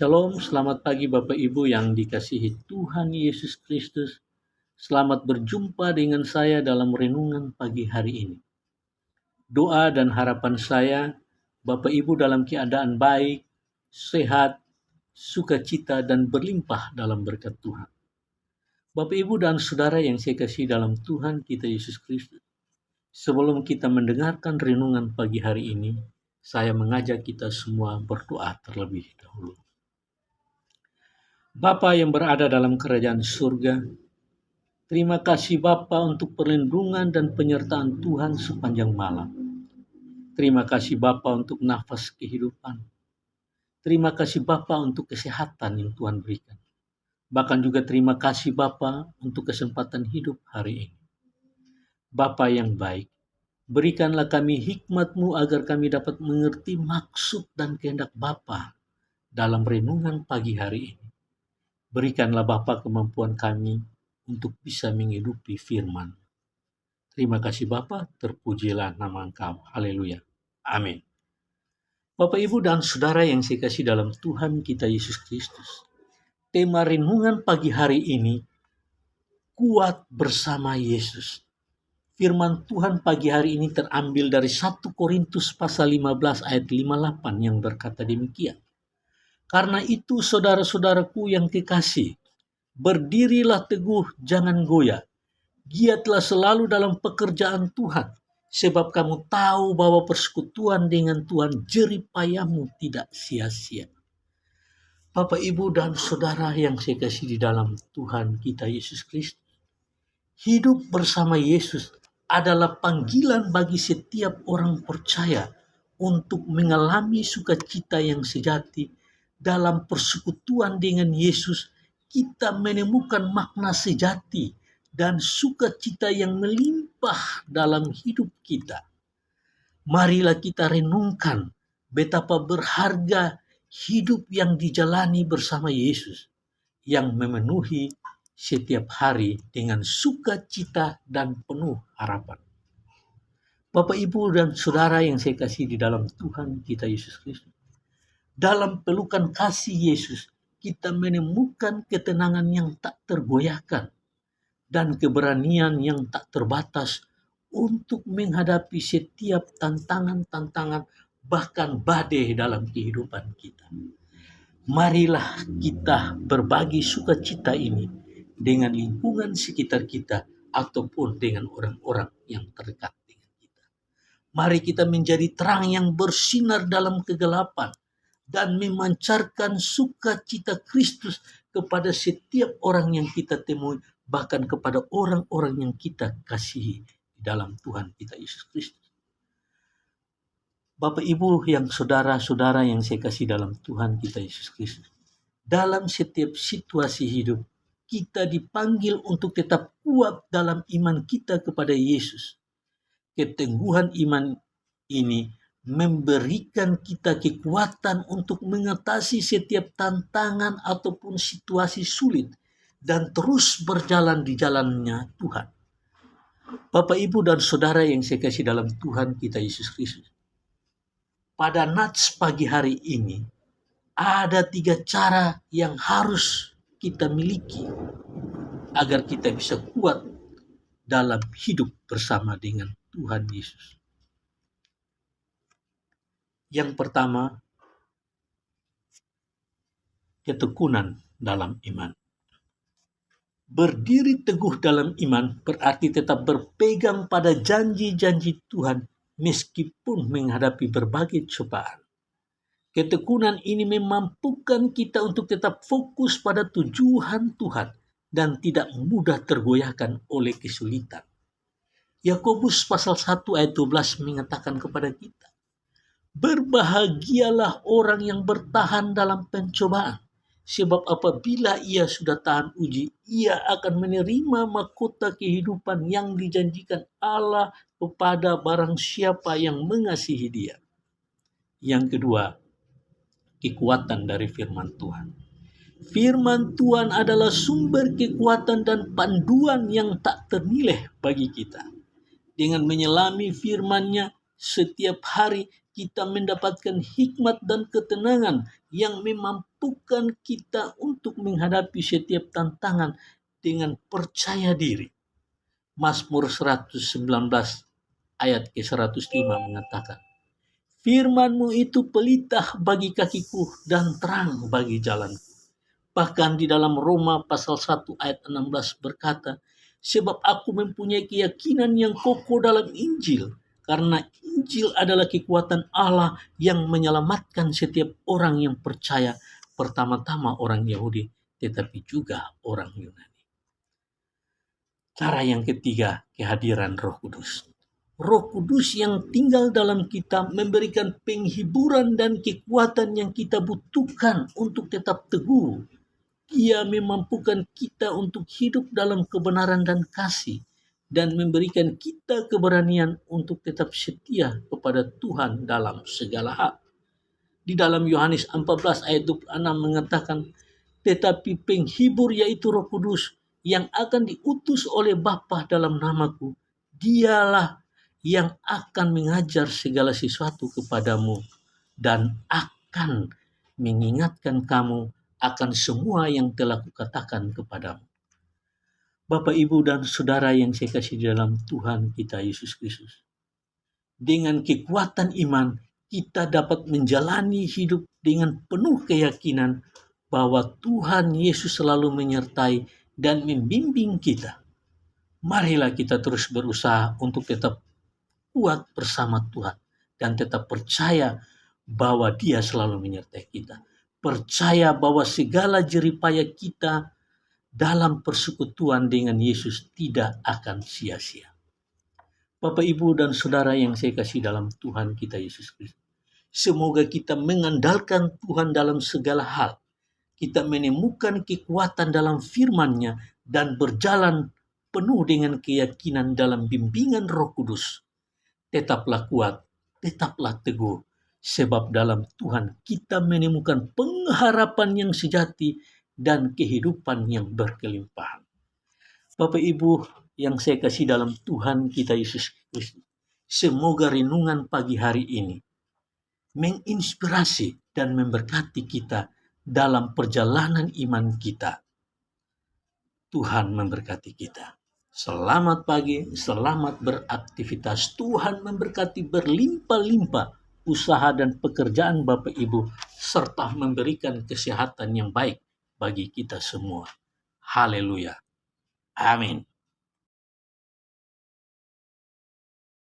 Shalom, selamat pagi Bapak Ibu yang dikasihi Tuhan Yesus Kristus. Selamat berjumpa dengan saya dalam renungan pagi hari ini. Doa dan harapan saya, Bapak Ibu dalam keadaan baik, sehat, sukacita dan berlimpah dalam berkat Tuhan. Bapak Ibu dan Saudara yang saya kasih dalam Tuhan kita Yesus Kristus. Sebelum kita mendengarkan renungan pagi hari ini, saya mengajak kita semua berdoa terlebih dahulu. Bapa yang berada dalam kerajaan surga, terima kasih Bapa untuk perlindungan dan penyertaan Tuhan sepanjang malam. Terima kasih Bapa untuk nafas kehidupan. Terima kasih Bapa untuk kesehatan yang Tuhan berikan. Bahkan juga terima kasih Bapa untuk kesempatan hidup hari ini. Bapa yang baik, berikanlah kami hikmat-Mu agar kami dapat mengerti maksud dan kehendak Bapa dalam renungan pagi hari ini. Berikanlah Bapa kemampuan kami untuk bisa menghidupi firman. Terima kasih Bapa, terpujilah nama Engkau. Haleluya. Amin. Bapak, Ibu, dan Saudara yang saya kasih dalam Tuhan kita Yesus Kristus. Tema renungan pagi hari ini, kuat bersama Yesus. Firman Tuhan pagi hari ini terambil dari 1 Korintus pasal 15 ayat 58 yang berkata demikian. Karena itu saudara-saudaraku yang kekasih, berdirilah teguh, jangan goyah. Giatlah selalu dalam pekerjaan Tuhan, sebab kamu tahu bahwa persekutuan dengan Tuhan jerih payahmu tidak sia-sia. Bapak, Ibu, dan Saudara yang saya kasih di dalam Tuhan kita Yesus Kristus. Hidup bersama Yesus adalah panggilan bagi setiap orang percaya untuk mengalami sukacita yang sejati. Dalam persekutuan dengan Yesus, kita menemukan makna sejati dan sukacita yang melimpah dalam hidup kita. Marilah kita renungkan betapa berharga hidup yang dijalani bersama Yesus, yang memenuhi setiap hari dengan sukacita dan penuh harapan. Bapak, Ibu, dan Saudara yang saya kasih di dalam Tuhan kita Yesus Kristus. Dalam pelukan kasih Yesus, kita menemukan ketenangan yang tak tergoyahkan dan keberanian yang tak terbatas untuk menghadapi setiap tantangan-tantangan, bahkan badai dalam kehidupan kita. Marilah kita berbagi sukacita ini dengan lingkungan sekitar kita ataupun dengan orang-orang yang terdekat dengan kita. Mari kita menjadi terang yang bersinar dalam kegelapan dan memancarkan sukacita Kristus kepada setiap orang yang kita temui, bahkan kepada orang-orang yang kita kasihi di dalam Tuhan kita Yesus Kristus. Bapak, Ibu, yang saudara-saudara yang saya kasih dalam Tuhan kita Yesus Kristus. Dalam setiap situasi hidup, kita dipanggil untuk tetap kuat dalam iman kita kepada Yesus. Ketangguhan iman ini memberikan kita kekuatan untuk mengatasi setiap tantangan ataupun situasi sulit dan terus berjalan di jalannya Tuhan. Bapak, Ibu, dan Saudara yang saya kasih dalam Tuhan kita Yesus Kristus. Pada nats pagi hari ini, ada 3 cara yang harus kita miliki agar kita bisa kuat dalam hidup bersama dengan Tuhan Yesus. Yang pertama, ketekunan dalam iman. Berdiri teguh dalam iman berarti tetap berpegang pada janji-janji Tuhan meskipun menghadapi berbagai cobaan. Ketekunan ini memampukan kita untuk tetap fokus pada tujuan Tuhan dan tidak mudah tergoyahkan oleh kesulitan. Yakobus pasal 1 ayat 12 mengatakan kepada kita, berbahagialah orang yang bertahan dalam pencobaan, sebab apabila ia sudah tahan uji, ia akan menerima mahkota kehidupan yang dijanjikan Allah kepada barang siapa yang mengasihi Dia. Yang kedua, kekuatan dari firman Tuhan. Firman Tuhan adalah sumber kekuatan dan panduan yang tak ternilai bagi kita. Dengan menyelami firman-Nya setiap hari, kita mendapatkan hikmat dan ketenangan yang memampukan kita untuk menghadapi setiap tantangan dengan percaya diri. Mazmur 119 ayat ke-105 mengatakan, Firman-Mu itu pelita bagi kakiku dan terang bagi jalanku. Bahkan di dalam Roma pasal 1 ayat 16 berkata, sebab aku mempunyai keyakinan yang kokoh dalam Injil, karena Injil adalah kekuatan Allah yang menyelamatkan setiap orang yang percaya, pertama-tama orang Yahudi, tetapi juga orang Yunani. Cara yang ketiga, kehadiran Roh Kudus. Roh Kudus yang tinggal dalam kita memberikan penghiburan dan kekuatan yang kita butuhkan untuk tetap teguh. Ia memampukan kita untuk hidup dalam kebenaran dan kasih dan memberikan kita keberanian untuk tetap setia kepada Tuhan dalam segala hal. Di dalam Yohanes 14 ayat 26 mengatakan, tetapi penghibur yaitu Roh Kudus yang akan diutus oleh Bapa dalam namaku, dialah yang akan mengajar segala sesuatu kepadamu dan akan mengingatkan kamu akan semua yang telah kukatakan kepadamu. Bapak, Ibu, dan Saudara yang saya kasih di dalam Tuhan kita Yesus Kristus. Dengan kekuatan iman, kita dapat menjalani hidup dengan penuh keyakinan bahwa Tuhan Yesus selalu menyertai dan membimbing kita. Marilah kita terus berusaha untuk tetap kuat bersama Tuhan dan tetap percaya bahwa Dia selalu menyertai kita. Percaya bahwa segala jeripaya kita dalam persekutuan dengan Yesus tidak akan sia-sia. Bapak, Ibu, dan Saudara yang saya kasih dalam Tuhan kita Yesus Kristus. Semoga kita mengandalkan Tuhan dalam segala hal. Kita menemukan kekuatan dalam firman-Nya dan berjalan penuh dengan keyakinan dalam bimbingan Roh Kudus. Tetaplah kuat, tetaplah teguh, sebab dalam Tuhan kita menemukan pengharapan yang sejati dan kehidupan yang berkelimpahan. Bapak, Ibu yang saya kasih dalam Tuhan kita Yesus Kristus, semoga renungan pagi hari ini menginspirasi dan memberkati kita dalam perjalanan iman kita. Tuhan memberkati kita. Selamat pagi, selamat beraktivitas. Tuhan memberkati berlimpah-limpah usaha dan pekerjaan Bapak Ibu, serta memberikan kesehatan yang baik bagi kita semua. Haleluya. Amin.